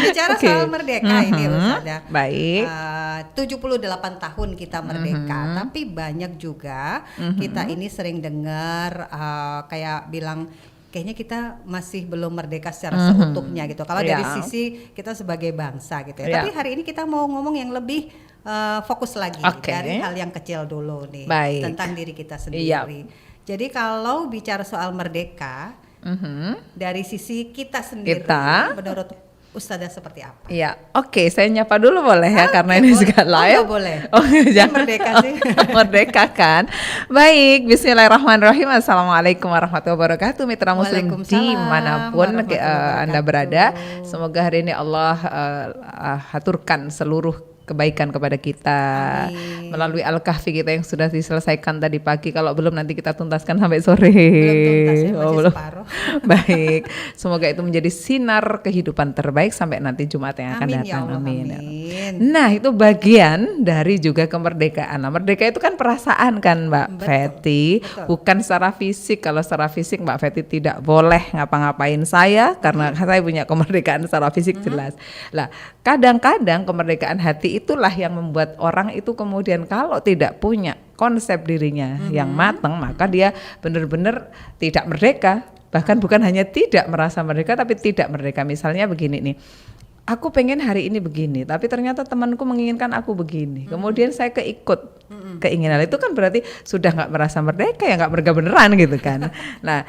Bicara soal merdeka ini Ustazah. Baik. 78 tahun kita merdeka, tapi banyak juga kita ini sering dengar kayak bilang kayaknya kita masih belum merdeka secara seutuhnya gitu. Kalau dari sisi kita sebagai bangsa gitu ya. Tapi hari ini kita mau ngomong yang lebih fokus lagi dari hal yang kecil dulu nih. Tentang diri kita sendiri. Jadi kalau bicara soal merdeka dari sisi kita sendiri, menurut Ustazah seperti apa? Iya, oke, saya nyapa dulu boleh ya, karena ini juga live. Oh, boleh. Oh, jangan merdeka sih. Merdeka kan. Baik, bismillahirrahmanirrahim. Assalamualaikum warahmatullahi wabarakatuh. Mitra Muslim dimanapun Anda berada. Semoga hari ini Allah haturkan seluruh kebaikan kepada kita. Amin. Melalui Al-Kahfi kita yang sudah diselesaikan tadi pagi. Kalau belum nanti kita tuntaskan sampai sore. Belum tuntas, separuh. Baik, semoga itu menjadi sinar kehidupan terbaik sampai nanti Jumat yang akan datang. Ya Allah, amin. Nah, itu bagian dari juga kemerdekaan. Nah, merdeka itu kan perasaan kan Mbak Feti, bukan secara fisik. Kalau secara fisik Mbak Feti tidak boleh ngapa-ngapain saya karena saya punya kemerdekaan secara fisik jelas. Lah, kadang-kadang kemerdekaan hati itulah yang membuat orang itu kemudian kalau tidak punya konsep dirinya yang matang, maka dia benar-benar tidak merdeka. Bahkan bukan hanya tidak merasa merdeka, tapi tidak merdeka. Misalnya begini nih, aku pengen hari ini begini, tapi ternyata temanku menginginkan aku begini. Kemudian saya keikut keinginan, itu kan berarti sudah nggak merasa merdeka, ya nggak merdeka beneran gitu kan. Nah,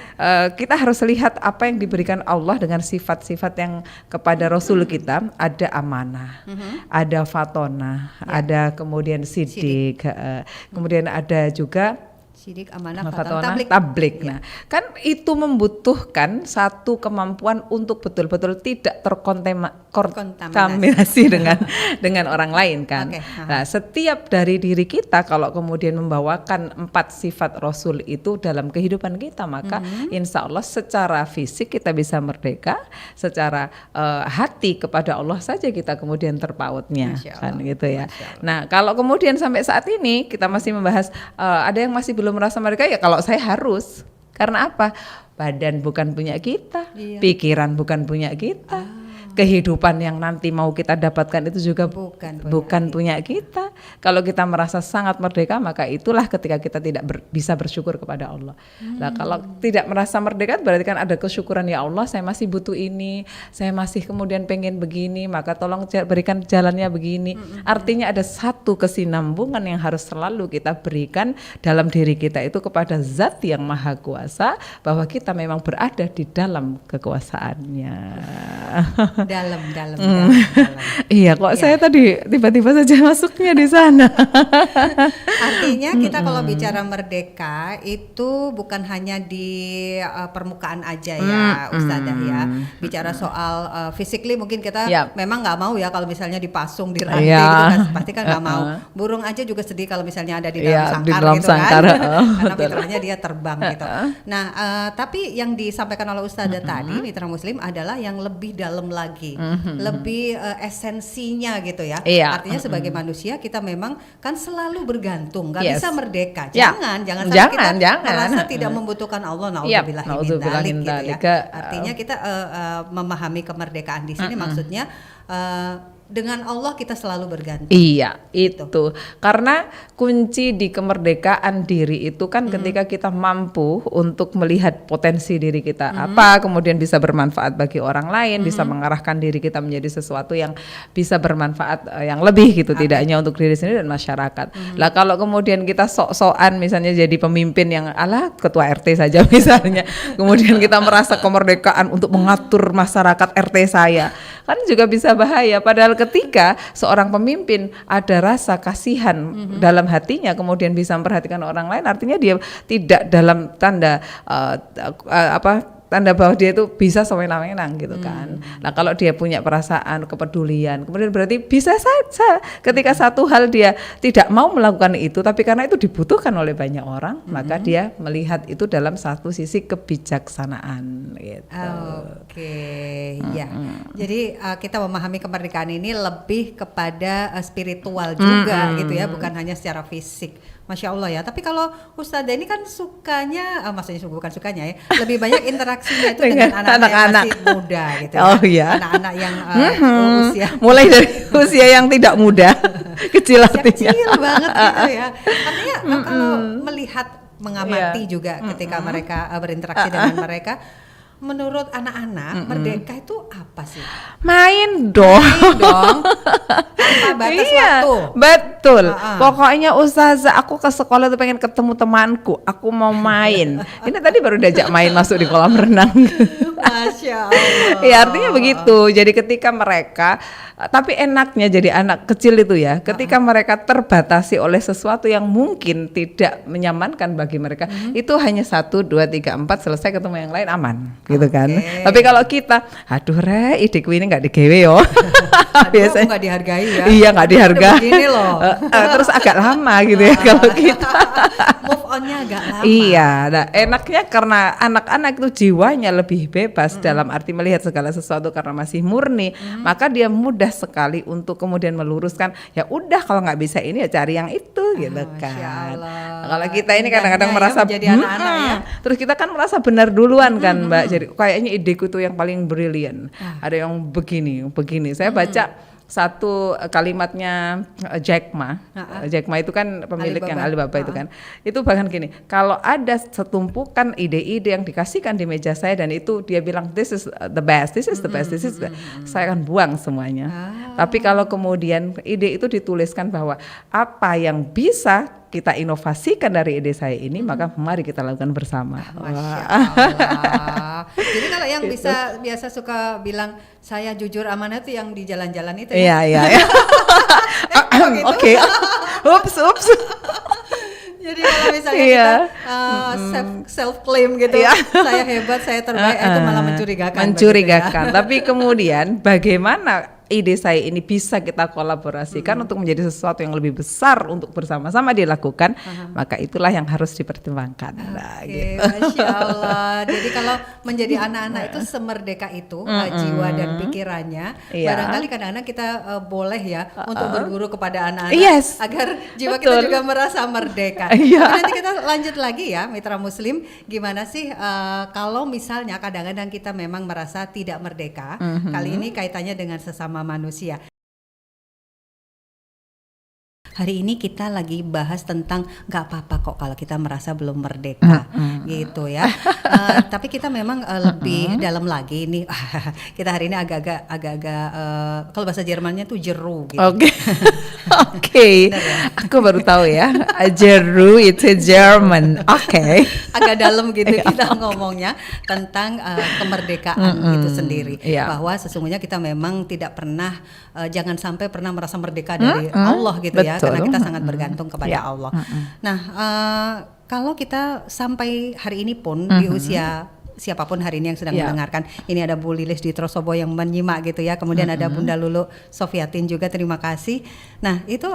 kita harus lihat apa yang diberikan Allah dengan sifat-sifat yang kepada Rasul kita. Ada amanah, ada fatonah, ada kemudian sidik, kemudian ada juga sidik, amanah, fatonah, tablik. Nah, kan itu membutuhkan satu kemampuan untuk betul-betul tidak terkontaminasi dengan orang lain kan. Nah, setiap dari diri kita kalau kemudian membawakan 4 sifat Rasul itu dalam kehidupan kita, maka insya Allah secara fisik kita bisa merdeka, secara hati kepada Allah saja kita kemudian terpautnya kan gitu ya. Nah, kalau kemudian sampai saat ini kita masih membahas ada yang masih belum merasa merdeka, ya kalau saya harus. Karena apa? Badan bukan punya kita, pikiran bukan punya kita. Kehidupan yang nanti mau kita dapatkan itu juga bukan punya kita. Kalau kita merasa sangat merdeka, maka itulah ketika kita tidak bisa bersyukur kepada Allah. Nah, kalau tidak merasa merdeka berarti kan ada kesyukuran, ya Allah saya masih butuh ini, saya masih kemudian pengen begini, maka tolong berikan jalannya begini. Artinya ada satu kesinambungan yang harus selalu kita berikan dalam diri kita itu kepada Zat yang Maha Kuasa, bahwa kita memang berada di dalam kekuasaannya. Dalam. Iya, kok saya tadi tiba-tiba saja masuknya di sana. Artinya kita kalau bicara merdeka itu bukan hanya di permukaan aja ya, Ustazah ya. Bicara soal physically mungkin kita memang nggak mau ya kalau misalnya dipasung di rantai gitu kan, pasti kan nggak mau. Burung aja juga sedih kalau misalnya ada di dalam sangkar gitu kan, karena fitrahnya dia terbang gitu. Nah, tapi yang disampaikan oleh Ustazah tadi, Mitra Muslim, adalah yang lebih dalam lagi, lebih esensinya gitu ya. Artinya sebagai manusia kita memang kan selalu bergantung, nggak bisa merdeka. Jangan sampai kita merasa tidak membutuhkan Allah. Naudzubillah min dzalik gitu ya. Artinya kita memahami kemerdekaan di sini maksudnya dengan Allah kita selalu bergantung. Iya, itu. Karena kunci di kemerdekaan diri itu kan ketika kita mampu untuk melihat potensi diri kita apa, kemudian bisa bermanfaat bagi orang lain, bisa mengarahkan diri kita menjadi sesuatu yang bisa bermanfaat yang lebih gitu, tidak hanya untuk diri sendiri dan masyarakat. Lah kalau kemudian kita sok-sokan misalnya jadi pemimpin yang ala ketua RT saja misalnya, kemudian kita merasa kemerdekaan untuk mengatur masyarakat RT saya, kan juga bisa bahaya. Padahal ketika seorang pemimpin ada rasa kasihan dalam hatinya, kemudian bisa memperhatikan orang lain, artinya dia tidak dalam tanda tanda bahwa dia itu bisa sewenang-wenang gitu kan. Nah kalau dia punya perasaan kepedulian, kemudian berarti bisa saja ketika satu hal dia tidak mau melakukan itu, tapi karena itu dibutuhkan oleh banyak orang, maka dia melihat itu dalam satu sisi kebijaksanaan gitu. Ya. Jadi kita memahami kemerdekaan ini lebih kepada spiritual juga gitu ya, bukan hanya secara fisik. Masya Allah ya. Tapi kalau Ustazah ini kan sukanya, maksudnya bukan sukanya ya, lebih banyak interaksi berinteraksinya itu dengan anak-anak yang masih muda gitu ya. Oh iya. Anak-anak yang usia mulai dari usia yang tidak muda, kecil artinya. Kecil banget gitu ya. Artinya kalau melihat mengamati juga ketika mereka berinteraksi dengan mereka, menurut anak-anak merdeka itu apa sih? Main dong. Tanpa batas waktu. Betul. Pokoknya Ustazah, aku ke sekolah tuh pengen ketemu temanku, aku mau main. Ini tadi baru diajak main masuk di kolam renang. Masya Allah. Ya artinya begitu. Jadi ketika mereka, tapi enaknya jadi anak kecil itu ya, ketika mereka terbatasi oleh sesuatu yang mungkin tidak menyamankan bagi mereka, itu hanya 1, 2, 3, 4 selesai, ketemu yang lain aman, gitu kan. Tapi kalau kita, aduh ideku ini nggak digawe yo. Biasanya nggak dihargai ya. Iya, nggak dihargai. Begini loh. Terus agak lama gitu ya kalau kita. Move on-nya agak lama. Iya, nah enaknya karena anak-anak itu jiwanya lebih bebas dalam arti melihat segala sesuatu karena masih murni, maka dia mudah sekali untuk kemudian meluruskan, ya udah kalau nggak bisa ini ya cari yang itu gitu kan. Nah, kalau kita ini kadang-kadang merasa anak-anak ya. Terus kita kan merasa benar duluan kan Mbak, jadi kayaknya ideku tuh yang paling brilian. Ada yang begini. Saya baca satu kalimatnya Jack Ma. Jack Ma itu kan pemilik yang Alibaba itu kan. Itu bahkan gini, kalau ada setumpukan ide-ide yang dikasihkan di meja saya dan itu dia bilang this is the best, saya akan buang semuanya. Tapi kalau kemudian ide itu dituliskan bahwa apa yang bisa kita inovasikan dari ide saya ini, maka mari kita lakukan bersama. Masya Allah. Jadi kalau yang biasa suka bilang saya jujur amanah itu yang di jalan-jalan itu ya? Iya. Oke. Ups. Jadi kalau misalnya kita self claim gitu, saya hebat, saya terbaik, itu malah mencurigakan. Ya. Tapi kemudian bagaimana ide saya ini bisa kita kolaborasikan untuk menjadi sesuatu yang lebih besar untuk bersama-sama dilakukan, maka itulah yang harus dipertimbangkan. Gitu. Masya Allah. Jadi kalau menjadi anak-anak itu semerdeka itu jiwa dan pikirannya, barangkali kadang-kadang kita boleh ya untuk berguru kepada anak-anak agar jiwa kita juga merasa merdeka. Tapi nanti kita lanjut lagi ya, Mitra Muslim, gimana sih kalau misalnya kadang-kadang kita memang merasa tidak merdeka, kali ini kaitannya dengan sesama manusia. Hari ini kita lagi bahas tentang nggak apa-apa kok kalau kita merasa belum merdeka, gitu ya. Tapi kita memang lebih dalam lagi nih. Kita hari ini agak-agak kalau bahasa Jermannya tuh jeru gitu. Oke. Ya? Aku baru tahu ya. Jeru itu German. Oke. Agak dalam gitu kita ngomongnya tentang kemerdekaan itu sendiri. Bahwa sesungguhnya kita memang tidak pernah, jangan sampai pernah merasa merdeka dari Allah gitu ya. Karena kita sangat bergantung kepada Allah. Nah, kalau kita sampai hari ini pun di usia siapapun hari ini yang sedang mendengarkan, ini ada Bu Lilis di Trosobo yang menyimak gitu ya, kemudian ada Bunda Lulu Sofiatin juga, terima kasih. Nah itu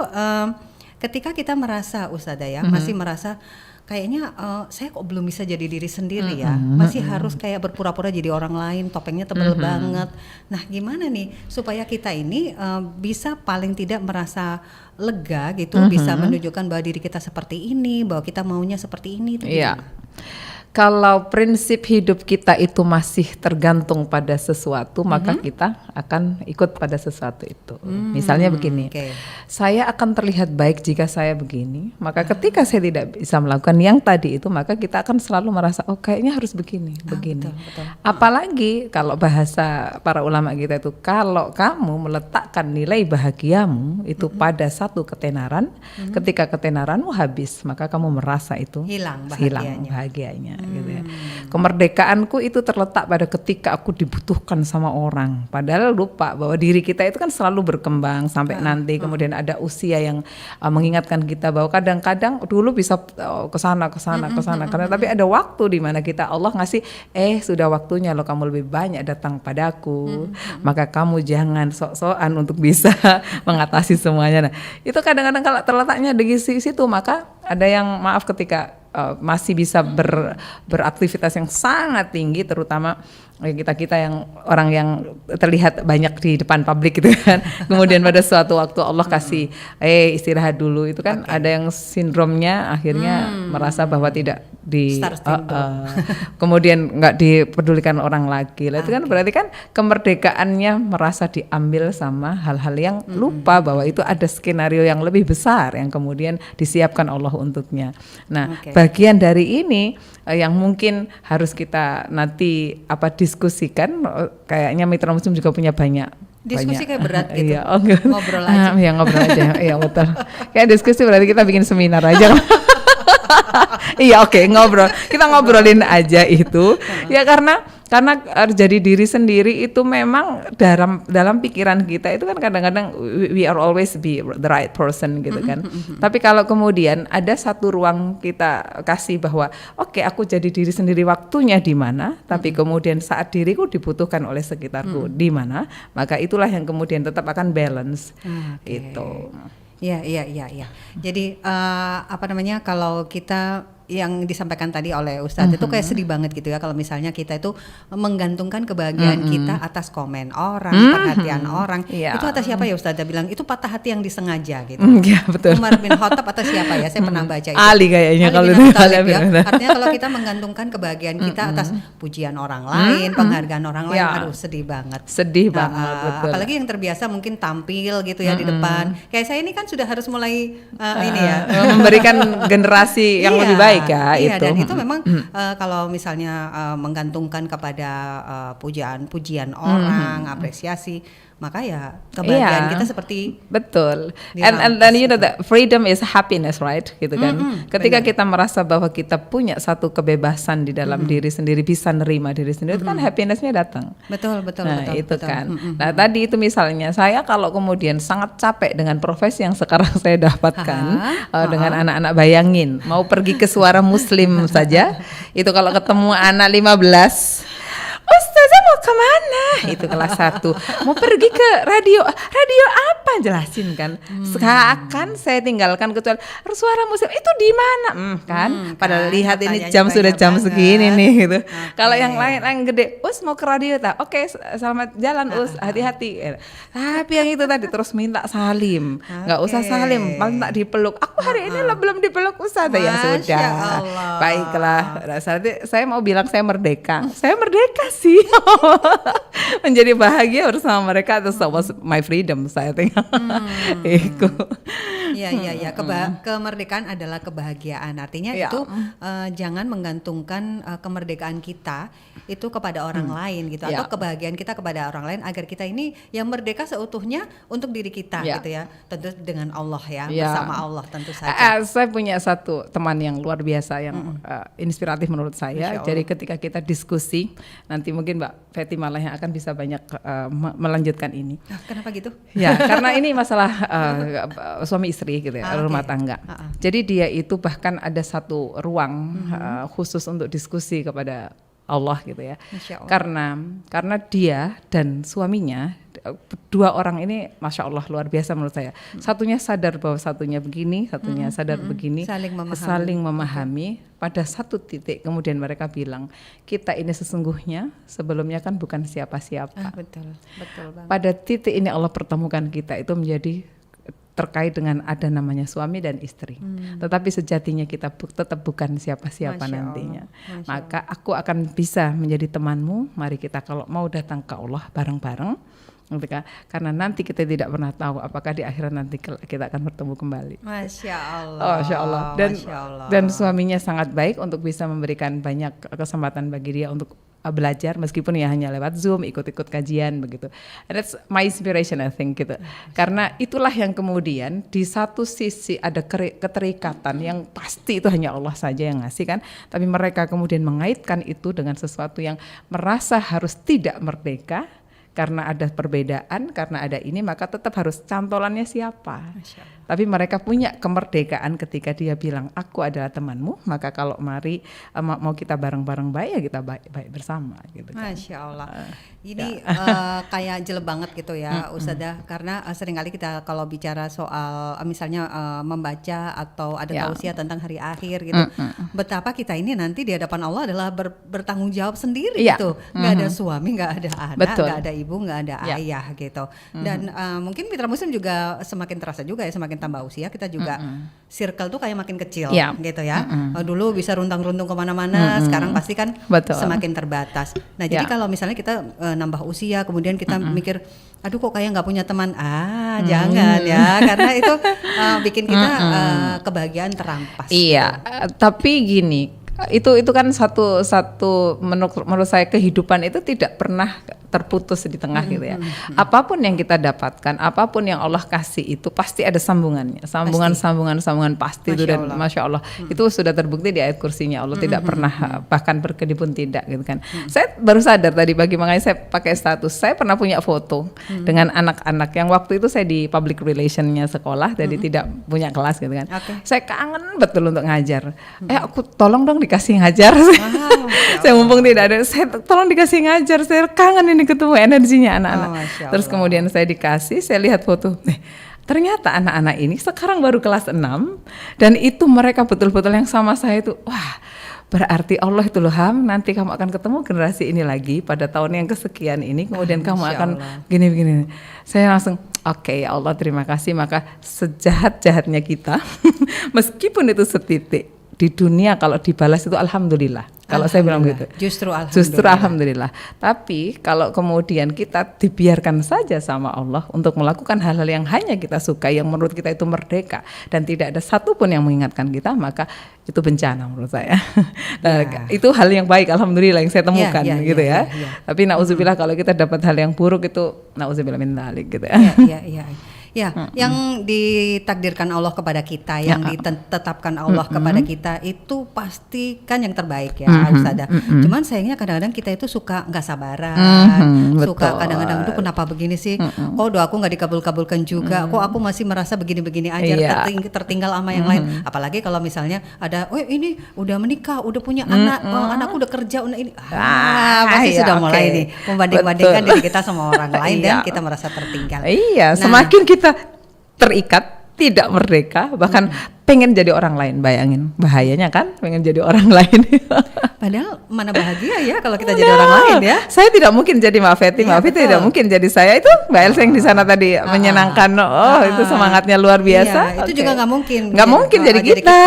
ketika kita merasa Ustazah ya, masih merasa kayaknya saya kok belum bisa jadi diri sendiri ya, masih harus kayak berpura-pura jadi orang lain, topengnya tebal banget. Nah gimana nih supaya kita ini bisa paling tidak merasa lega gitu, bisa menunjukkan bahwa diri kita seperti ini, bahwa kita maunya seperti ini. Iya. Kalau prinsip hidup kita itu masih tergantung pada sesuatu, maka kita akan ikut pada sesuatu itu. Misalnya begini, saya akan terlihat baik jika saya begini, maka ketika saya tidak bisa melakukan yang tadi itu, maka kita akan selalu merasa, oh kayaknya harus begini. Betul. Apalagi kalau bahasa para ulama kita itu, kalau kamu meletakkan nilai bahagiamu itu pada satu ketenaran, ketika ketenaranmu habis, maka kamu merasa itu hilang bahagianya. Gitu ya. Kemerdekaanku itu terletak pada ketika aku dibutuhkan sama orang, padahal lupa bahwa diri kita itu kan selalu berkembang sampai nanti kemudian ada usia yang mengingatkan kita bahwa kadang-kadang dulu bisa kesana karena tapi ada waktu di mana kita Allah ngasih sudah waktunya loh kamu lebih banyak datang padaku, maka kamu jangan sok-sokan untuk bisa mengatasi semuanya. Nah, itu kadang-kadang kalau terletaknya di situ, maka ada yang maaf ketika masih bisa beraktivitas yang sangat tinggi, terutama kita yang orang yang terlihat banyak di depan publik gitu kan. Kemudian pada suatu waktu Allah kasih istirahat dulu, itu kan ada yang sindromnya akhirnya merasa bahwa tidak kemudian nggak dipedulikan orang lagi. Itu kan berarti kan kemerdekaannya merasa diambil sama hal-hal yang lupa bahwa itu ada skenario yang lebih besar yang kemudian disiapkan Allah untuknya. Nah, bagian dari ini yang mungkin harus kita nanti diskusikan, kayaknya Mitra Muslim juga punya banyak diskusi kayak berat gitu. Iya, ngobrol aja. Iya, ngobrol aja. Iya, betul. Kayak diskusi berarti kita bikin seminar aja. Iya, ngobrol. Kita ngobrolin aja itu. Ya karena jadi diri sendiri itu memang dalam pikiran kita itu kan kadang-kadang we are always be the right person gitu kan. Tapi kalau kemudian ada satu ruang kita kasih bahwa aku jadi diri sendiri waktunya di mana, tapi kemudian saat diriku dibutuhkan oleh sekitarku di mana, maka itulah yang kemudian tetap akan balance itu. Iya. Jadi kalau kita yang disampaikan tadi oleh Ustadz itu kayak sedih banget gitu ya kalau misalnya kita itu menggantungkan kebahagiaan kita atas komen orang, perhatian orang. Itu atas siapa ya Ustadz bilang itu patah hati yang disengaja gitu. Iya, betul. Umar bin Khattab atau siapa ya, saya pernah baca itu. Ali kayaknya kalau itu ya. Artinya kalau kita menggantungkan kebahagiaan kita atas pujian orang lain, penghargaan orang lain, aduh sedih banget. Sedih banget, betul. Apalagi yang terbiasa mungkin tampil gitu ya di depan. Kayak saya ini kan sudah harus mulai memberikan generasi yang lebih baik. Itu. Dan itu memang kalau misalnya menggantungkan kepada pujian orang, apresiasi, maka ya kebahagiaan kita seperti betul. And then you know that freedom is happiness, right? Gitu kan. Ketika kita merasa bahwa kita punya satu kebebasan di dalam diri sendiri, bisa nerima diri sendiri, itu kan happinessnya datang. Betul. Itu kan. Nah, tadi itu misalnya saya kalau kemudian sangat capek dengan profesi yang sekarang saya dapatkan dengan anak-anak, bayangin mau pergi ke Suara Muslim saja, itu kalau ketemu anak 15, Ustazah mau kemana? Itu kelas 1. Mau pergi ke radio apa? Jelasin kan. Seakan saya tinggalkan kecuali Suara Muslim itu di mana? Padahal lihat ini jam sudah jam segini nih gitu. Kalau yang lain yang gede, Us mau ke radio tak? Oke, selamat jalan Us, hati-hati. Tapi yang itu tadi terus minta salim. Enggak usah salim, paling tak dipeluk. Aku hari ini belum dipeluk Ustazah. Ya sudah. Baiklah. Saya mau bilang saya merdeka. Saya merdeka sih. Menjadi bahagia bersama mereka, itu was my freedom, saya tengok. Iya. Kemerdekaan adalah kebahagiaan. Artinya itu jangan menggantungkan kemerdekaan kita itu kepada orang lain gitu, atau kebahagiaan kita kepada orang lain, agar kita ini yang merdeka seutuhnya untuk diri kita gitu ya. Tentu dengan Allah bersama Allah tentu saja. Saya punya satu teman yang luar biasa yang inspiratif menurut saya. Jadi ketika kita diskusi, nanti mungkin Mbak Feti malah yang akan bisa banyak melanjutkan ini. Kenapa gitu? Ya, karena ini masalah suami istri gitu ya, rumah tangga. Jadi dia itu bahkan ada satu ruang khusus untuk diskusi kepada Allah gitu ya. Karena dia dan suaminya, dua orang ini Masya Allah luar biasa menurut saya. Satunya sadar bahwa satunya begini, satunya sadar begini, saling memahami. Pada satu titik kemudian mereka bilang, kita ini sesungguhnya sebelumnya kan bukan siapa-siapa. Betul banget. Pada titik ini Allah pertemukan kita itu menjadi terkait dengan ada namanya suami dan istri. Tetapi sejatinya kita tetap bukan siapa-siapa nantinya. Maka aku akan bisa menjadi temanmu. Mari kita kalau mau datang ke Allah bareng-bareng. Karena nanti kita tidak pernah tahu apakah di akhirat nanti kita akan bertemu kembali. Masya Allah. Dan suaminya sangat baik untuk bisa memberikan banyak kesempatan bagi dia untuk belajar, meskipun ya hanya lewat Zoom, ikut-ikut kajian begitu. And that's my inspiration I think gitu. Karena itulah yang kemudian di satu sisi ada keterikatan yang pasti itu hanya Allah saja yang ngasih kan, tapi mereka kemudian mengaitkan itu dengan sesuatu yang merasa harus tidak merdeka. Karena ada perbedaan, karena ada ini, maka tetap harus cantolannya siapa. Tapi mereka punya kemerdekaan ketika dia bilang, aku adalah temanmu, maka kalau mari mau kita bareng-bareng baik, ya kita baik bersama. Gitu kan. Masya Allah. Ini kayak jelek banget gitu ya Ustazah, karena seringkali kita kalau bicara soal misalnya membaca atau ada tausiah tentang hari akhir gitu, betapa kita ini nanti di hadapan Allah adalah bertanggung jawab sendiri gitu. Gak ada suami, gak ada anak, gak ada ibu, ibu, nggak ada ayah gitu. Dan mungkin mitra muslim juga semakin terasa juga ya, semakin tambah usia kita juga circle tuh kayak makin kecil gitu ya. Dulu bisa runtang-runtung kemana-mana, sekarang pasti kan semakin terbatas. Nah jadi kalau misalnya kita nambah usia, kemudian kita mikir, aduh kok kayak nggak punya teman, jangan ya, karena itu bikin kita kebahagiaan terampas. Iya, tapi gini, itu kan satu menurut saya kehidupan itu tidak pernah terputus di tengah gitu ya. Apapun yang kita dapatkan, apapun yang Allah kasih itu pasti ada sambungannya, sambungan pasti itu, dan Masya Allah itu sudah terbukti di ayat kursinya, Allah tidak pernah bahkan berkedip pun tidak gitu kan. Saya baru sadar tadi pagi, makanya saya pakai status, saya pernah punya foto dengan anak-anak yang waktu itu saya di public relationnya sekolah, jadi tidak punya kelas gitu kan. Saya kangen betul untuk ngajar. Aku tolong dong dikasih ngajar. Saya mumpung tidak ada, saya tolong dikasih ngajar, saya kangen ini ketemu energinya anak-anak. Terus kemudian saya dikasih, saya lihat foto, ternyata anak-anak ini sekarang baru kelas 6 dan itu mereka betul-betul yang sama saya itu, wah berarti Allah itu loh Ham, nanti kamu akan ketemu generasi ini lagi pada tahun yang kesekian ini, kemudian kamu akan gini-gini. Saya langsung oke, ya Allah terima kasih. Maka sejahat-jahatnya kita meskipun itu setitik di dunia, kalau dibalas itu alhamdulillah. Kalau saya bilang gitu, justru alhamdulillah. Tapi kalau kemudian kita dibiarkan saja sama Allah untuk melakukan hal-hal yang hanya kita suka, yang menurut kita itu merdeka, dan tidak ada satupun yang mengingatkan kita, maka itu bencana menurut saya. Itu hal yang baik, alhamdulillah yang saya temukan gitu ya. Tapi nauzubillah kalau kita dapat hal yang buruk itu nauzubillah min dzalik gitu ya. Yang ditakdirkan Allah kepada kita, yang ditetapkan Allah kepada kita itu pasti kan yang terbaik ya, Ustazah. Cuman sayangnya kadang-kadang kita itu suka nggak sabaran, suka kadang-kadang itu kenapa begini sih? Kok doaku nggak dikabul-kabulkan juga? Kok aku masih merasa begini-begini aja, tertinggal sama yang lain? Apalagi kalau misalnya ada, ini udah menikah, udah punya anak, anakku udah kerja, ini, pasti sudah mulai nih membanding-bandingkan diri kita sama orang lain dan kita merasa tertinggal. Semakin kita terikat, tidak merdeka, bahkan pengen jadi orang lain. Bayangin bahayanya kan, pengen jadi orang lain. Padahal mana bahagia ya kalau kita jadi orang lain ya. Saya tidak mungkin jadi Mbak Feti, Mbak Feti tidak mungkin jadi saya. Itu Mbak Elsa yang di sana tadi menyenangkan. Itu semangatnya luar biasa. Itu juga nggak mungkin jadi kita.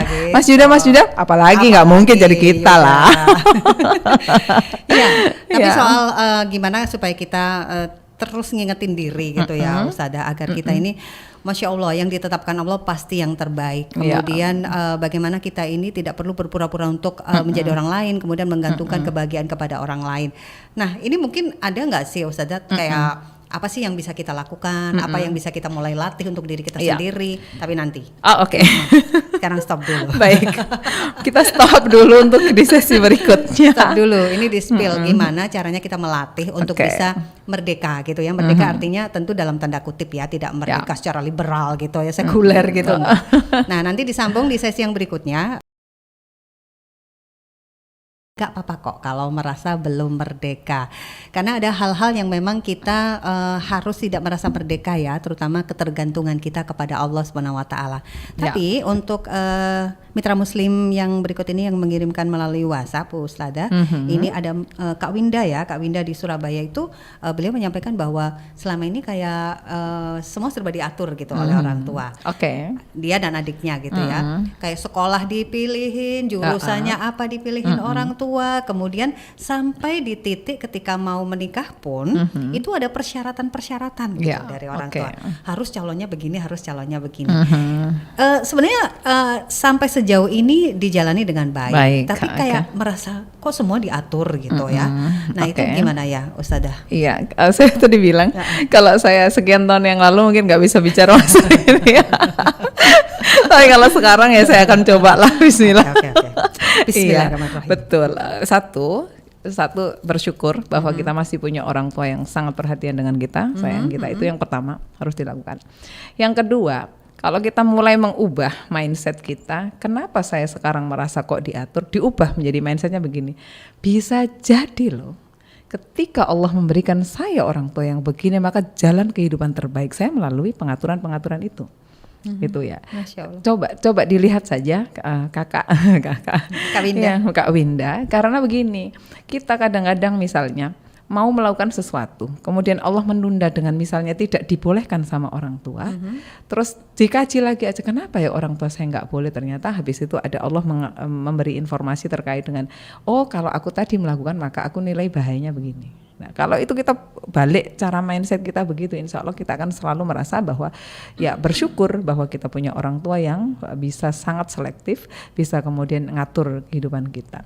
Gitu. Mas Yuda, apalagi nggak mungkin jadi kita lah. Tapi soal gimana supaya kita terus ngingetin diri gitu ya Ustazah, agar kita ini Masya Allah yang ditetapkan Allah pasti yang terbaik. Kemudian bagaimana kita ini tidak perlu berpura-pura untuk menjadi orang lain, kemudian menggantungkan kebahagiaan kepada orang lain. Nah ini mungkin ada nggak sih Ustazah kayak apa sih yang bisa kita lakukan, apa yang bisa kita mulai latih untuk diri kita sendiri, tapi nanti. Oke. Sekarang stop dulu. Baik, kita stop dulu untuk di sesi berikutnya. Stop dulu, ini di spill gimana caranya kita melatih untuk bisa merdeka gitu ya. Merdeka artinya tentu dalam tanda kutip ya, tidak merdeka secara liberal gitu ya, sekuler gitu. Nah nanti disambung di sesi yang berikutnya. Gak apa-apa kok kalau merasa belum merdeka, karena ada hal-hal yang memang kita harus tidak merasa merdeka ya, terutama ketergantungan kita kepada Allah SWT. Tapi untuk mitra muslim yang berikut ini yang mengirimkan melalui WhatsApp Ustazah, ini ada Kak Winda ya, Kak Winda di Surabaya itu beliau menyampaikan bahwa selama ini kayak semua serba diatur gitu oleh orang tua. Dia dan adiknya gitu ya, kayak sekolah dipilihin, jurusannya apa dipilihin orang tua. Kemudian sampai di titik ketika mau menikah pun itu ada persyaratan-persyaratan gitu dari orang tua. Harus calonnya begini, harus calonnya begini. Sebenarnya sampai sejauh ini dijalani dengan baik. Tapi kayak merasa kok semua diatur gitu ya. Nah itu gimana ya Ustazah? Iya, saya tadi bilang kalau saya sekian tahun yang lalu mungkin nggak bisa bicara masalah ini. Tapi kalau sekarang ya saya akan coba lah. Bismillah. Bismillahirrahmanirrahim. Betul. Satu bersyukur bahwa kita masih punya orang tua yang sangat perhatian dengan kita, sayang kita, itu yang pertama harus dilakukan. Yang kedua, kalau kita mulai mengubah mindset kita, kenapa saya sekarang merasa kok diatur, diubah menjadi mindsetnya begini. Bisa jadi loh, ketika Allah memberikan saya orang tua yang begini, maka jalan kehidupan terbaik saya melalui pengaturan-pengaturan itu. Gitu ya. Coba dilihat saja Kak Winda. Kak Winda, karena begini, kita kadang-kadang misalnya mau melakukan sesuatu, kemudian Allah menunda dengan misalnya tidak dibolehkan sama orang tua, terus dikaji lagi aja kenapa ya orang tua saya nggak boleh, ternyata habis itu ada Allah memberi informasi terkait dengan kalau aku tadi melakukan maka aku nilai bahayanya begini. Nah kalau itu kita balik cara mindset kita begitu, insya Allah kita akan selalu merasa bahwa ya bersyukur bahwa kita punya orang tua yang bisa sangat selektif, bisa kemudian ngatur kehidupan kita.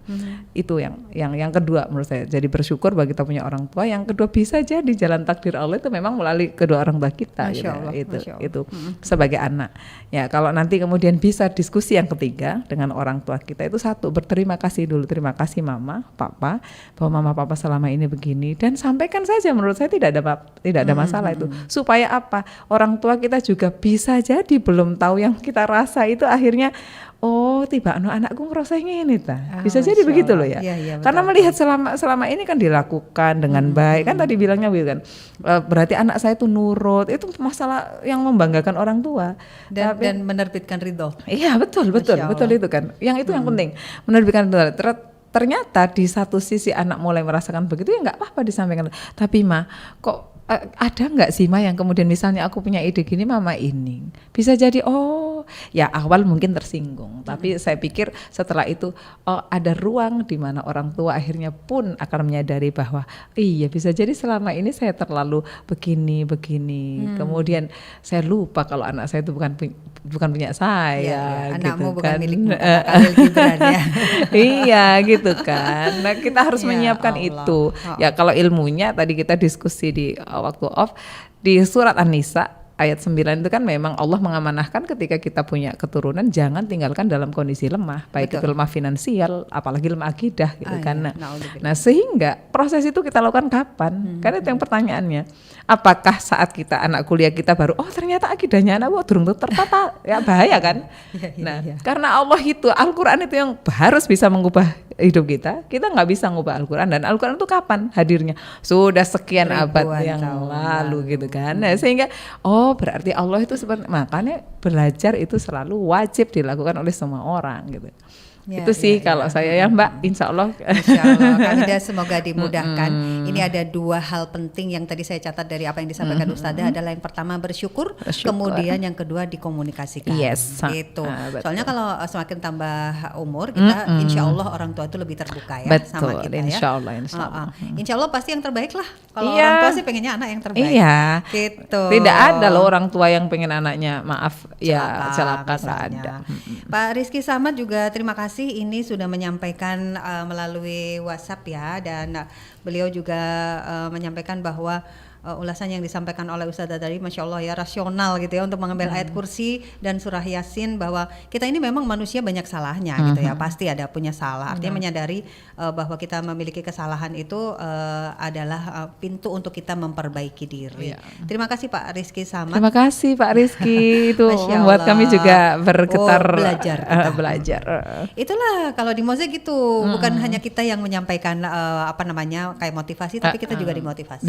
Itu yang kedua menurut saya. Jadi bersyukur bahwa kita punya orang tua. Yang kedua bisa jadi jalan takdir Allah itu memang melalui kedua orang tua kita. Masya Allah, gitu. Masya Allah. Itu sebagai anak. Ya kalau nanti kemudian bisa diskusi yang ketiga dengan orang tua kita itu satu, berterima kasih dulu, terima kasih mama, papa, bahwa mama papa selama ini begini. Dan sampaikan saja, menurut saya tidak ada masalah itu. Supaya apa? Orang tua kita juga bisa jadi belum tahu yang kita rasa itu akhirnya tiba anakku ngerasa ini ta. Bisa jadi begitu loh ya. Betul, karena melihat selama ini kan dilakukan dengan baik. Kan tadi bilangnya kan berarti anak saya itu nurut. Itu masalah yang membanggakan orang tua. Dan menerbitkan ridho. Iya, betul itu kan. Yang itu yang penting. Menerbitkan ridho. Ternyata di satu sisi anak mulai merasakan begitu ya nggak apa-apa disampaikan. Tapi Ma, kok ada nggak sih Ma yang kemudian misalnya aku punya ide gini mama ini bisa jadi ya awal mungkin tersinggung. Tapi saya pikir setelah itu ada ruang di mana orang tua akhirnya pun akan menyadari bahwa iya bisa jadi selama ini saya terlalu begini. Kemudian saya lupa kalau anak saya itu bukan punya saya. Anakmu gitu bukan kan. milikmu Khalil Gibran ya. Iya gitu kan. Nah kita harus menyiapkan Allah. Itu. Ya kalau ilmunya tadi kita diskusi di waktu off di surat An-Nisa ayat 9 itu kan memang Allah mengamanahkan ketika kita punya keturunan jangan tinggalkan dalam kondisi lemah, baik itu lemah finansial apalagi lemah akidah gitu kan. Nah sehingga proses itu kita lakukan kapan? Kan itu yang pertanyaannya. Apakah saat kita anak kuliah kita baru ternyata akidahnya anak durung tertata ya bahaya kan? Karena Allah itu Al-Qur'an itu yang harus bisa mengubah hidup kita nggak bisa ngubah Al-Qur'an, dan Al-Qur'an itu kapan hadirnya? Sudah sekian abad yang lalu gitu kan. Nah sehingga berarti Allah itu seperti, makanya belajar itu selalu wajib dilakukan oleh semua orang gitu. Itu sih kalau saya ya Mbak, insya Allah. Kami semoga dimudahkan. Ini ada dua hal penting yang tadi saya catat dari apa yang disampaikan Ustadzah adalah yang pertama bersyukur, kemudian yang kedua dikomunikasikan. Gitu. Soalnya kalau semakin tambah umur kita, insya Allah orang tua itu lebih terbuka ya sama kita ya. Insya Allah pasti yang terbaik lah. Kalau orang tua sih pengennya anak yang terbaik. Iya. Gitu. Tidak ada loh orang tua yang pengen anaknya celaka ada. Pak Rizky Samad juga terima kasih. Ini sudah menyampaikan melalui WhatsApp ya, dan beliau juga menyampaikan bahwa ulasan yang disampaikan oleh Ustadzah tadi Masya Allah ya rasional gitu ya untuk mengambil ayat kursi dan surah Yasin, bahwa kita ini memang manusia banyak salahnya gitu ya, pasti ada punya salah. Artinya menyadari bahwa kita memiliki kesalahan itu adalah pintu untuk kita memperbaiki diri. Terima kasih Pak Rizky Samad. Terima kasih Pak Rizky, itu membuat kami juga bergetar belajar. Itulah kalau di Mosaic gitu, bukan hanya kita yang menyampaikan kayak motivasi, tapi kita juga dimotivasi.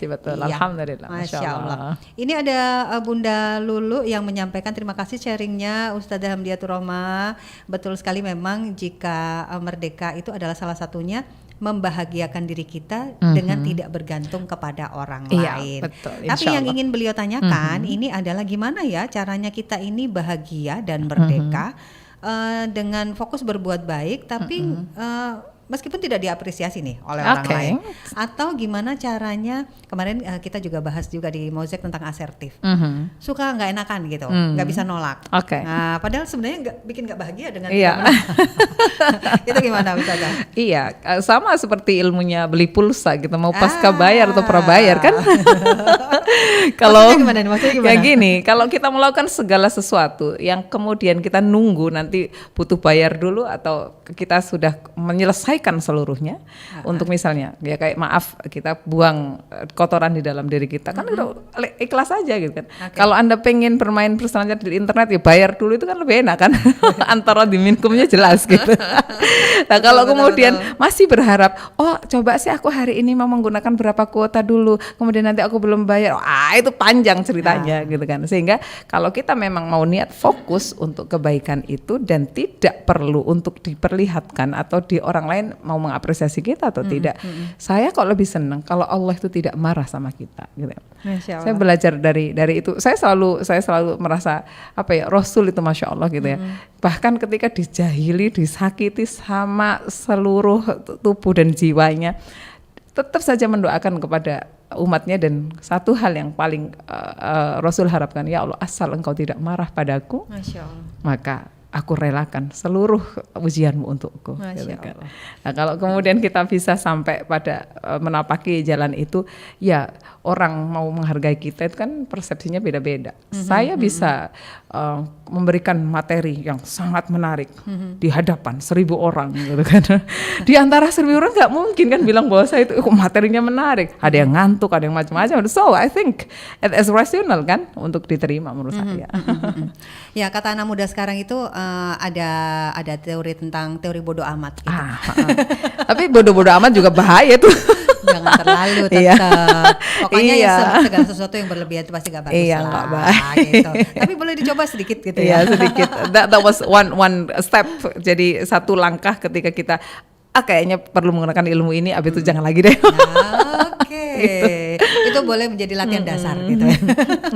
Betul. Alhamdulillah. Masya Allah. Ini ada Bunda Lulu yang menyampaikan terima kasih sharingnya Ustadzah Hamdiatur Rahmah. Betul sekali, memang jika merdeka itu adalah salah satunya membahagiakan diri kita dengan tidak bergantung kepada orang lain. Betul, tapi yang ingin beliau tanyakan ini adalah gimana ya caranya kita ini bahagia dan merdeka dengan fokus berbuat baik, tapi meskipun tidak diapresiasi nih oleh orang lain, atau gimana caranya, kemarin kita juga bahas juga di Mosaic tentang asertif, suka nggak enakan gitu, nggak bisa nolak. Nah, padahal sebenarnya bikin nggak bahagia dengan itu gimana Ustazah? Iya, sama seperti ilmunya beli pulsa gitu, mau pasca bayar atau prabayar kan? Kalau kayak gini, kalau kita melakukan segala sesuatu yang kemudian kita nunggu nanti butuh bayar dulu atau kita sudah menyelesaikan seluruhnya untuk misalnya ya kayak maaf kita buang kotoran di dalam diri kita kan ikhlas aja gitu kan. Kalau Anda pengen bermain berselancar di internet ya bayar dulu, itu kan lebih enak kan. Antara diminkumnya jelas gitu. Nah kalau kemudian masih berharap coba sih aku hari ini mau menggunakan berapa kuota dulu, kemudian nanti aku belum bayar, itu panjang ceritanya gitu kan. Sehingga kalau kita memang mau niat fokus untuk kebaikan itu dan tidak perlu untuk diperlihatkan atau di orang lain mau mengapresiasi kita atau tidak, saya kok lebih senang kalau Allah itu tidak marah sama kita gitu. Saya belajar dari itu. Saya selalu merasa Rasul itu Masya Allah gitu ya. Bahkan ketika dijahili, disakiti sama seluruh tubuh dan jiwanya, tetap saja mendoakan kepada umatnya. Dan satu hal yang paling Rasul harapkan, ya Allah, asal engkau tidak marah padaku, Masya Allah, maka aku relakan seluruh ujianmu untukku. Gitu kan. Nah, kalau kemudian kita bisa sampai pada menapaki jalan itu, ya orang mau menghargai kita itu kan persepsinya beda-beda. Saya bisa memberikan materi yang sangat menarik di hadapan 1.000 orang gitu kan. Di antara 1.000 orang nggak mungkin kan bilang bahwa saya itu materinya menarik. Ada yang ngantuk, ada yang macam-macam. So I think it is rational kan untuk diterima menurut saya. Ya, kata anak muda sekarang itu ada teori tentang teori bodoh amat gitu. Tapi bodoh-bodoh amat juga bahaya tuh. Jangan terlalu tetap. Pokoknya segala sesuatu yang berlebihan itu pasti gak bagus lah gitu. Tapi boleh dicoba sedikit gitu ya. Sedikit. That was one step. Jadi satu langkah ketika kita kayaknya perlu menggunakan ilmu ini, abis itu jangan lagi deh. Gitu. Itu boleh menjadi latihan dasar gitu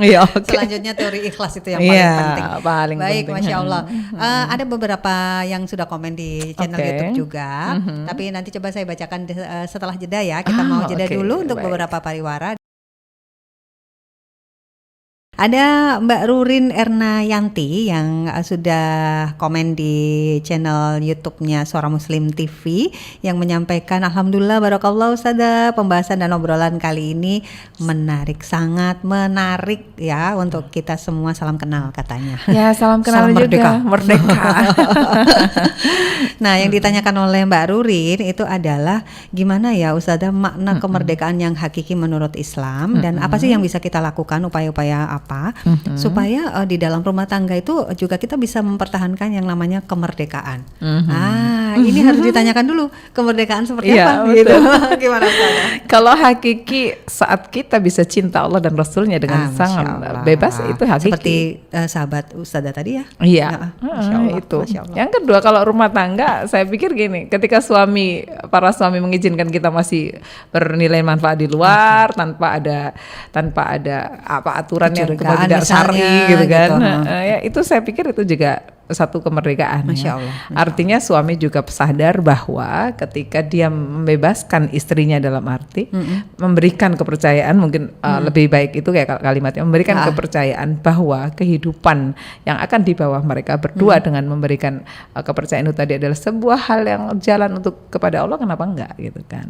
ya. Selanjutnya teori ikhlas itu yang paling penting. Baik, penting. Masya Allah. Ada beberapa yang sudah komen di channel YouTube juga. Tapi nanti coba saya bacakan setelah jeda ya. Kita mau jeda dulu untuk beberapa pariwara. Ada Mbak Rurin Ernayanti yang sudah komen di channel YouTube-nya Suara Muslim TV yang menyampaikan, Alhamdulillah barakallah Ustazah, pembahasan dan obrolan kali ini menarik, sangat menarik ya untuk kita semua. Salam kenal katanya. Ya, salam kenal juga. Merdeka. Nah, yang ditanyakan oleh Mbak Rurin itu adalah gimana ya Ustazah makna kemerdekaan yang hakiki menurut Islam, dan apa sih yang bisa kita lakukan, upaya-upaya apa supaya di dalam rumah tangga itu juga kita bisa mempertahankan yang namanya kemerdekaan. Ini harus ditanyakan dulu, kemerdekaan seperti apa gitu. Gimana Ustazah? Kalau hakiki saat kita bisa cinta Allah dan Rasulnya dengan sangat bebas, itu hakiki. Seperti sahabat Ustazah tadi ya. Iya, itu. Yang kedua, kalau rumah tangga, saya pikir gini, ketika para suami mengizinkan kita masih bernilai manfaat di luar tanpa ada aturan yang kemudian tidak syar'i gitu kan. Ya, itu saya pikir itu juga satu kemerdekaan. Masya Allah. Artinya suami juga sadar bahwa ketika dia membebaskan istrinya, dalam arti memberikan kepercayaan, mungkin lebih baik itu kayak kalimatnya, memberikan kepercayaan bahwa kehidupan yang akan dibawa mereka berdua dengan memberikan kepercayaan itu tadi adalah sebuah hal yang jalan untuk kepada Allah, kenapa enggak gitu kan.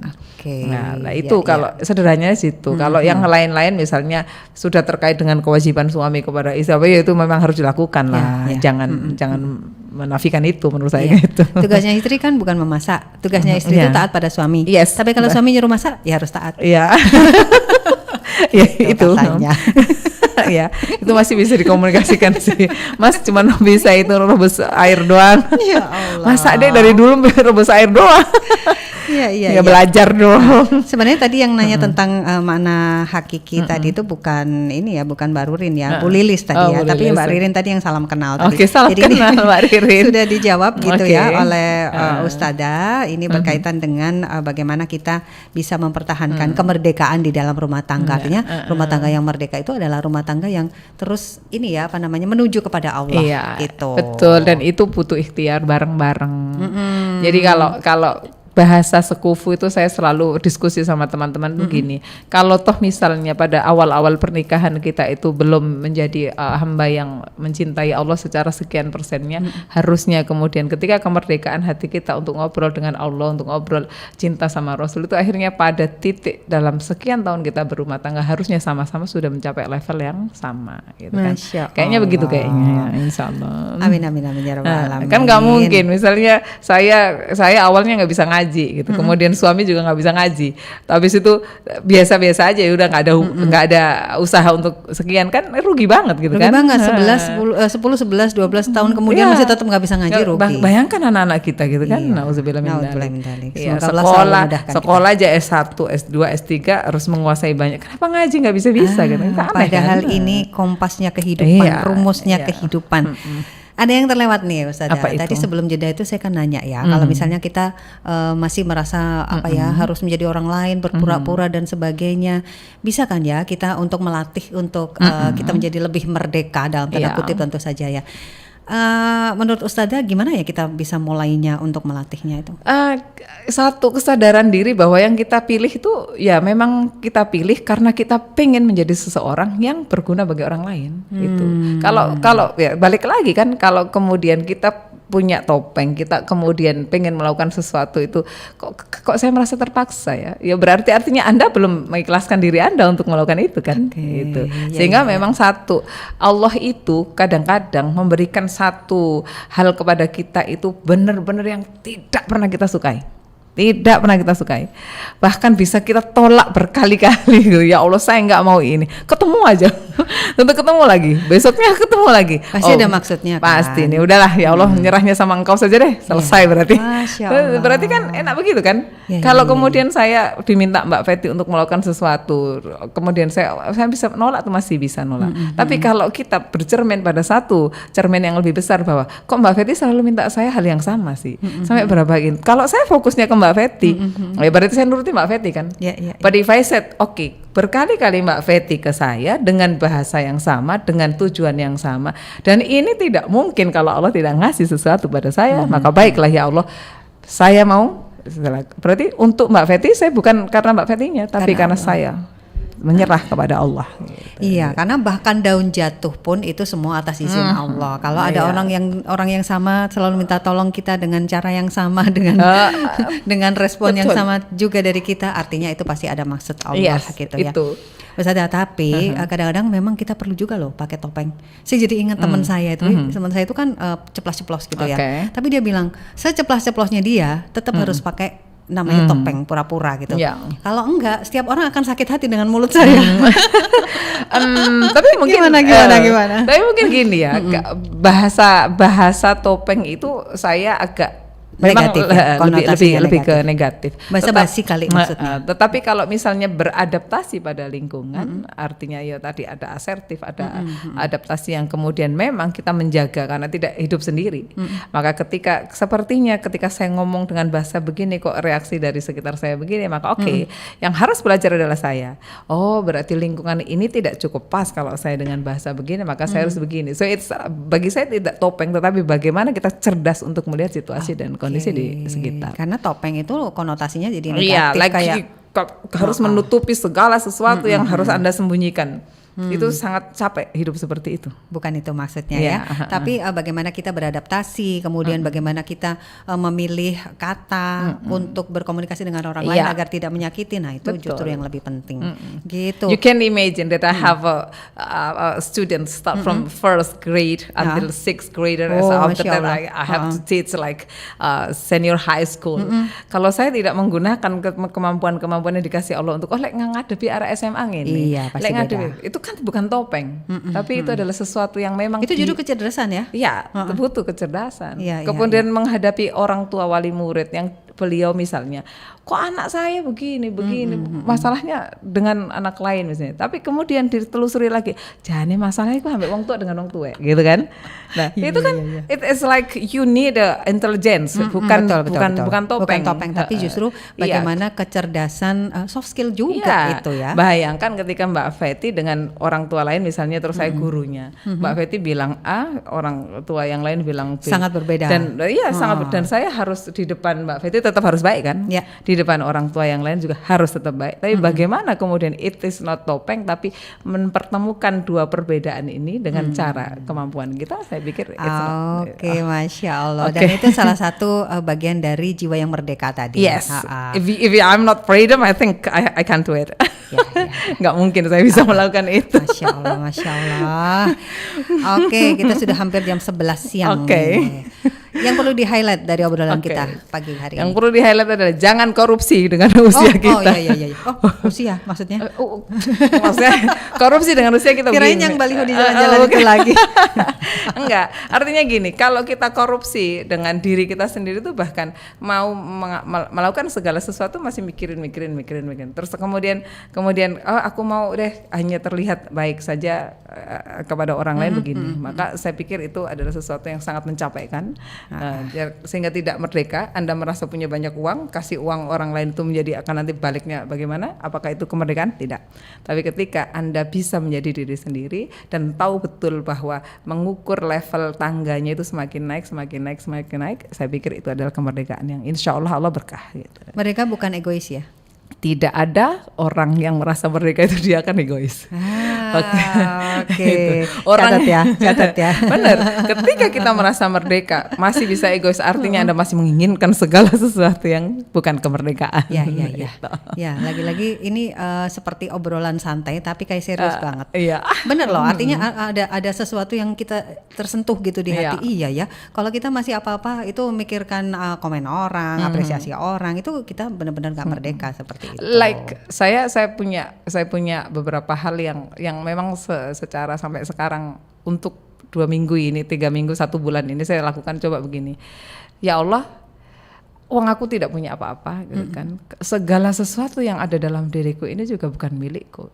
Nah itu kalau sederhananya situ. Kalau yang lain-lain misalnya sudah terkait dengan kewajiban suami kepada istri, ya itu memang harus dilakukan lah. Jangan menafikan itu, menurut saya gitu. Tugasnya istri kan bukan memasak, tugasnya istri itu taat pada suami. Tapi kalau suami nyuruh masak, ya harus taat. Iya. Ya itu. Ya, itu masih bisa dikomunikasikan sih. Mas cuma bisa itu rebus air doang. Ya Allah. Masak deh dari dulu rebus air doang. Iya. Belajar dong. Sebenarnya tadi yang nanya tentang makna hakiki tadi itu bukan Mbak Rurin ya, Bu Lilis tadi ya. Tapi Mbak Ririn tadi yang salam kenal tadi. Salam kenal Mbak Ririn. Sudah dijawab gitu ya oleh Ustazah. Ini berkaitan dengan bagaimana kita bisa mempertahankan kemerdekaan di dalam rumah tangga. Artinya rumah tangga yang merdeka itu adalah rumah tangga yang terus menuju kepada Allah gitu. Betul, dan itu butuh ikhtiar bareng-bareng. Jadi kalau bahasa sekufu itu saya selalu diskusi sama teman-teman begini, kalau toh misalnya pada awal-awal pernikahan kita itu belum menjadi hamba yang mencintai Allah secara sekian persennya, harusnya kemudian ketika kemerdekaan hati kita untuk ngobrol dengan Allah, untuk ngobrol cinta sama Rasul, itu akhirnya pada titik dalam sekian tahun kita berumah tangga harusnya sama-sama sudah mencapai level yang sama gitu kan. Kayaknya begitu kayaknya, insya Allah. Amin ya rabbal alamin. Kan nggak mungkin misalnya saya awalnya nggak bisa ngaji ngaji gitu. Kemudian suami juga nggak bisa ngaji. Habis itu biasa-biasa aja, udah nggak ada usaha untuk sekian, kan rugi banget gitu rugi kan. Rugi banget, 10, 11, 12 tahun kemudian masih tetap nggak bisa ngaji, rugi. Bayangkan anak-anak kita gitu kan. Nauzubillah min dzalik. Sekolah aja S1, S2, S3 harus menguasai banyak. Kenapa ngaji nggak bisa-bisa gitu. Padahal ini kompasnya kehidupan, rumusnya kehidupan. Ada yang terlewat nih Ustazah. Tadi sebelum jeda itu saya kan nanya ya, kalau misalnya kita masih merasa harus menjadi orang lain, berpura-pura dan sebagainya, bisa kan ya kita untuk melatih untuk kita menjadi lebih merdeka dalam tanda kutip tentu saja ya. Menurut Ustazah gimana ya kita bisa mulainya untuk melatihnya itu? Satu, kesadaran diri bahwa yang kita pilih itu ya memang kita pilih karena kita pengen menjadi seseorang yang berguna bagi orang lain gitu. Kalau ya balik lagi kan, kalau kemudian kita punya topeng, kita kemudian pengen melakukan sesuatu itu kok saya merasa terpaksa ya berarti artinya Anda belum mengikhlaskan diri Anda untuk melakukan itu kan, gitu. Sehingga memang satu, Allah itu kadang-kadang memberikan satu hal kepada kita itu benar-benar yang tidak pernah kita sukai. Tidak pernah kita sukai, bahkan bisa kita tolak berkali-kali gitu. Ya Allah, saya nggak mau ini, ketemu aja tentu ketemu lagi, besoknya ketemu lagi, pasti ada maksudnya kan? Pasti nih, udahlah ya Allah, nyerahnya sama Engkau saja deh, selesai berarti. Berarti kan enak begitu kan. Kalau kemudian saya diminta Mbak Fetty untuk melakukan sesuatu, kemudian saya bisa nolak tuh, masih bisa nolak. Tapi kalau kita bercermin pada satu cermin yang lebih besar, bahwa kok Mbak Fetty selalu minta saya hal yang sama sih, sampai berapa ini, kalau saya fokusnya ke Mbak Fetty, ya berarti saya nurutin Mbak Fetty kan. But if I said, berkali-kali Mbak Fetty ke saya dengan bahasa yang sama, dengan tujuan yang sama, dan ini tidak mungkin kalau Allah tidak ngasih sesuatu pada saya, maka baiklah ya Allah, saya mau. Berarti untuk Mbak Fetty saya bukan karena Mbak Fetty-nya, tapi karena saya menyerah kepada Allah. Gitu. Iya, karena bahkan daun jatuh pun itu semua atas izin Allah. Kalau ada orang yang sama selalu minta tolong kita dengan cara yang sama, dengan respon yang sama juga dari kita, artinya itu pasti ada maksud Allah gitu ya. Ustazah, tapi kadang-kadang memang kita perlu juga loh pakai topeng. Saya jadi ingat teman saya itu, teman saya itu kan ceplas-ceplos gitu ya. Tapi dia bilang, seceplas-ceplosnya dia tetap harus pakai namanya topeng pura-pura gitu. Kalau enggak, setiap orang akan sakit hati dengan mulut saya. Tapi mungkin gimana? Tapi mungkin gini ya, bahasa topeng itu saya agak negatif, lebih ke negatif. Bahasa basi kali maksudnya. Tetapi kalau misalnya beradaptasi pada lingkungan, artinya ya tadi ada asertif, ada adaptasi yang kemudian memang kita menjaga karena tidak hidup sendiri. Maka ketika saya ngomong dengan bahasa begini kok reaksi dari sekitar saya begini, maka yang harus belajar adalah saya. Oh, berarti lingkungan ini tidak cukup pas kalau saya dengan bahasa begini, maka saya harus begini. So bagi saya tidak topeng, tetapi bagaimana kita cerdas untuk melihat situasi dan kondisi di sekitar. Karena topeng itu konotasinya jadi negatif, kayak harus menutupi segala sesuatu yang harus Anda sembunyikan. Itu sangat capek hidup seperti itu. Bukan itu maksudnya ya. Tapi bagaimana kita beradaptasi, kemudian bagaimana kita memilih kata untuk berkomunikasi dengan orang lain agar tidak menyakiti. Nah, itu justru yang lebih penting. Gitu. You can imagine that I have a student start from first grade until sixth grader. So after that I have to teach like senior high school. Kalau saya tidak menggunakan kemampuan-kemampuan yang dikasih Allah untuk ngadepi arah SMA ini. Iya, pasti beda. Itu kan bukan topeng, tapi itu adalah sesuatu yang memang itu justru kecerdasan ya. Iya, butuh kecerdasan. Kemudian menghadapi orang tua wali murid yang beliau misalnya, kok anak saya begini, masalahnya dengan anak lain misalnya. Tapi kemudian ditelusuri lagi, jangan masalahnya itu ambil wong tua dengan wong tua, gitu kan? Nah, itu kan it is like you need a intelligence, bukan topeng. Tapi justru bagaimana kecerdasan soft skill juga itu ya. Bayangkan ketika Mbak Fetty dengan orang tua lain misalnya, terus saya gurunya, Mbak Fetty bilang A, orang tua yang lain bilang B. Sangat berbeda. Dan dan saya harus di depan Mbak Fetty tetap harus baik kan? Di depan orang tua yang lain juga harus tetap baik. Tapi bagaimana kemudian it is not topeng, tapi mempertemukan dua perbedaan ini dengan cara kemampuan kita, saya pikir Masya Allah. Dan itu salah satu bagian dari jiwa yang merdeka tadi. Yes. If I'm not freedom, I think I can't do it. Nggak mungkin saya bisa melakukan itu. Masya Allah. Oke, kita sudah hampir jam 11 siang. Yang perlu di-highlight dari obrolan kita pagi hari yang ini. Perlu di-highlight adalah jangan korupsi dengan usia kita. Oh iya. Usia maksudnya? Maksudnya korupsi dengan usia kita. Kirain yang baliho di jalan-jalan itu lagi. Enggak, artinya gini, kalau kita korupsi dengan diri kita sendiri tuh bahkan mau melakukan segala sesuatu masih mikirin. Terus kemudian aku mau deh hanya terlihat baik saja kepada orang lain begini. Maka saya pikir itu adalah sesuatu yang sangat mencapaikan. Sehingga tidak merdeka. Anda merasa punya banyak uang, kasih uang orang lain itu menjadi akan nanti baliknya bagaimana? Apakah itu kemerdekaan? Tidak. Tapi ketika Anda bisa menjadi diri sendiri dan tahu betul bahwa mengukur level tangganya itu semakin naik, saya pikir itu adalah kemerdekaan yang insya Allah berkah. Gitu. Mereka bukan egois ya? Tidak ada orang yang merasa merdeka itu dia akan egois. Oke. Orang catat ya. Benar. Ketika kita merasa merdeka, masih bisa egois, artinya Anda masih menginginkan segala sesuatu yang bukan kemerdekaan. Ya. Ya, lagi-lagi ini seperti obrolan santai tapi kayak serius banget. Iya. Bener loh, artinya ada sesuatu yang kita tersentuh gitu di hati. Iya ya. Kalau kita masih apa-apa itu mikirkan komen orang, apresiasi orang, itu kita benar-benar gak merdeka seperti itu. Like saya punya beberapa hal yang memang secara sampai sekarang untuk 2 minggu ini, 3 minggu, 1 bulan ini saya lakukan coba begini. Ya Allah, uang aku tidak punya apa-apa gitu kan. Segala sesuatu yang ada dalam diriku ini juga bukan milikku.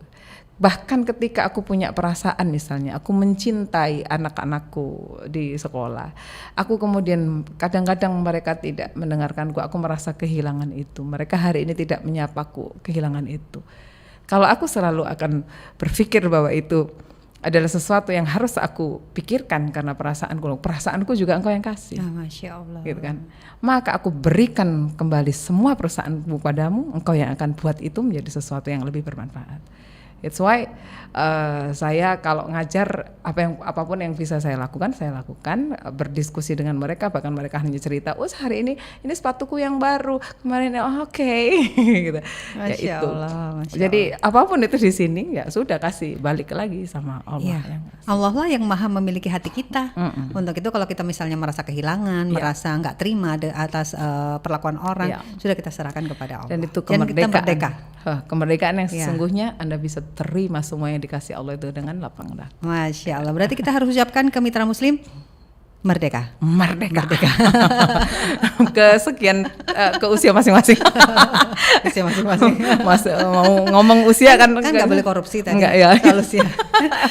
Bahkan ketika aku punya perasaan, misalnya aku mencintai anak-anakku di sekolah, aku kemudian kadang-kadang mereka tidak mendengarkanku, aku merasa kehilangan itu. Mereka hari ini tidak menyapaku, kehilangan itu. Kalau aku selalu akan berpikir bahwa itu adalah sesuatu yang harus aku pikirkan karena perasaanku juga engkau yang kasih. Masya Allah. Gitu kan. Maka aku berikan kembali semua perasaanku padamu, engkau yang akan buat itu menjadi sesuatu yang lebih bermanfaat. It's why saya kalau ngajar apapun yang bisa saya lakukan, berdiskusi dengan mereka, bahkan mereka hanya cerita, hari ini sepatuku yang baru, kemarin gitu. Masya Allah. Jadi apapun itu di sini ya sudah kasih balik lagi sama Allah. Ya. Allah lah yang maha memiliki hati kita. Untuk itu kalau kita misalnya merasa kehilangan, merasa nggak terima atas perlakuan orang, sudah kita serahkan kepada Allah. Dan itu kemerdekaan. Kemerdekaan yang Ya. sesungguhnya Anda bisa terima semua yang dikasih Allah itu dengan lapang dada. Masya Allah. Berarti kita harus ucapkan ke mitra muslim merdeka. Kesekian ke usia masing-masing. Usia masing-masing. Mas mau ngomong usia kan nggak boleh korupsi tadi. Enggak ya. Kalau usia.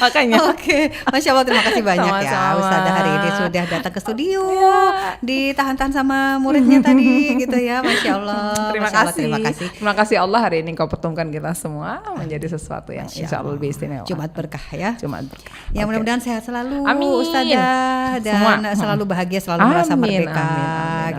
Makanya. Oke. Masya Allah, terima kasih banyak. Sama-sama. Ya Ustazah hari ini sudah datang ke studio. Ditahan-tahan sama muridnya tadi gitu ya. Masya Allah. Terima kasih. Terima kasih Allah hari ini kau pertemukan kita semua menjadi sesuatu yang insya Allah lebih istimewa. Jumat berkah ya. Jumat berkah. Ya mudah-mudahan sehat selalu. Amin. Ustazah dan selalu bahagia, selalu merasa merdeka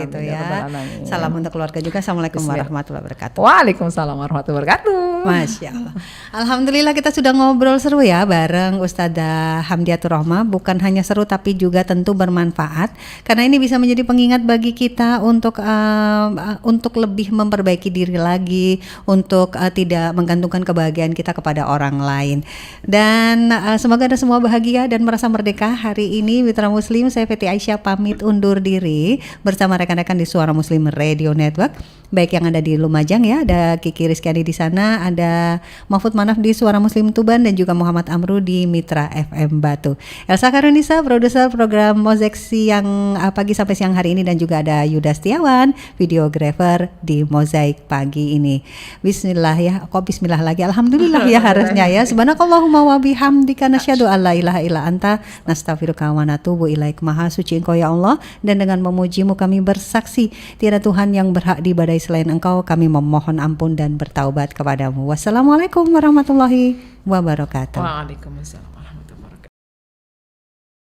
gitu ya. Salam untuk keluarga juga. Assalamualaikum warahmatullahi wabarakatuh. Waalaikumsalam warahmatullahi wabarakatuh. Masya Allah. Alhamdulillah kita sudah ngobrol seru ya bareng Ustazah Hamdiatur Rohmah. Bukan hanya seru tapi juga tentu bermanfaat karena ini bisa menjadi pengingat bagi kita untuk lebih memperbaiki diri lagi, untuk tidak menggantungkan kebahagiaan kita kepada orang lain. Dan semoga Anda semua bahagia dan merasa merdeka hari ini. Mitra Muslim, saya Feti Aisyah pamit undur diri bersama rekan-rekan di Suara Muslim Radio Network. Baik yang ada di Lumajang ya, ada Kiki Rizkyani di sana, ada Mahfud Manaf di Suara Muslim Tuban dan juga Muhammad Amru di Mitra FM Batu. Elsa Karunisa, produser program Mozaik siang pagi sampai siang hari ini, dan juga ada Yuda Setiawan, videografer di Mozaik pagi ini. Bismillah ya, kok bismillah lagi? Alhamdulillah ya harusnya ya. Subhanakallahumma wa bihamdika nasyhadu alla ilaha illa anta nastaghfiruka wa natubu ilaik. Maha suci Engkau ya Allah, dan dengan memujimu kami bersaksi tiada Tuhan yang berhak diibadahi selain Engkau. Kami memohon ampun dan bertaubat kepadamu. Wassalamualaikum warahmatullahi wabarakatuh. Waalaikumsalam.